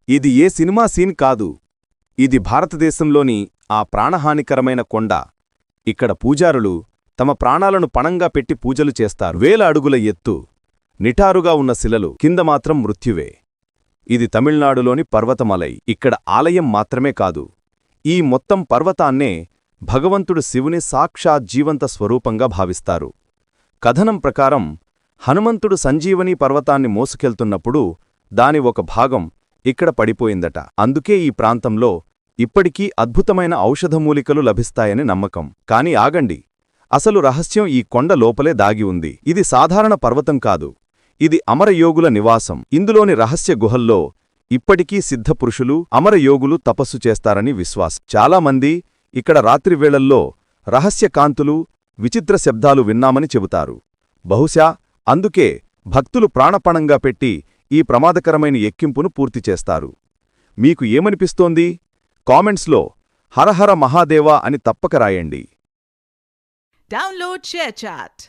ఇది ఏ cinema scene కాదు. ఇది భారతదేశంలోని ఆ ప్రాణహానికరమైన కొండ. ఇక్కడ పూజారులు తమ ప్రాణాలను పణంగా పెట్టి పూజలు చేస్తారు. 1000 అడుగుల ఎత్తు, నిటారుగా ఉన్న శిలలు, కింద మాత్రం మృత్యువే. ఇది తమిళనాడులోని పర్వతమలై. ఇక్కడ ఆలయం మాత్రమే కాదు, ఈ మొత్తం పర్వతాన్నే భగవంతుడు శివుని సాక్షాత్ జీవంత స్వరూపంగా భావిస్తారు. కథనం ప్రకారం హనుమంతుడు సంజీవనీ పర్వతాన్ని మోసుకెళ్తున్నప్పుడు దాని ఒక భాగం ఇక్కడ పడిపోయిందట. అందుకే ఈ ప్రాంతంలో ఇప్పటికీ అద్భుతమైన ఔషధమూలికలు లభిస్తాయని నమ్మకం. కాని ఆగండి, అసలు రహస్యం ఈ కొండ లోపలే దాగి ఉంది. ఇది సాధారణ పర్వతం కాదు, ఇది అమరయోగుల నివాసం. ఇందులోని రహస్య గుహల్లో ఇప్పటికీ సిద్ధపురుషులు, అమరయోగులు తపస్సు చేస్తారని విశ్వాసం. చాలామంది ఇక్కడ రాత్రివేళల్లో రహస్య కాంతులు, విచిత్ర శబ్దాలు విన్నామని చెబుతారు. బహుశా అందుకే భక్తులు ప్రాణపణంగా పెట్టి ఈ ప్రమాదకరమైన ఎక్కింపును పూర్తి చేస్తారు. మీకు ఏమనిపిస్తోంది? కామెంట్స్లో హరహర మహాదేవా అని తప్పక రాయండి. Download ShareChat.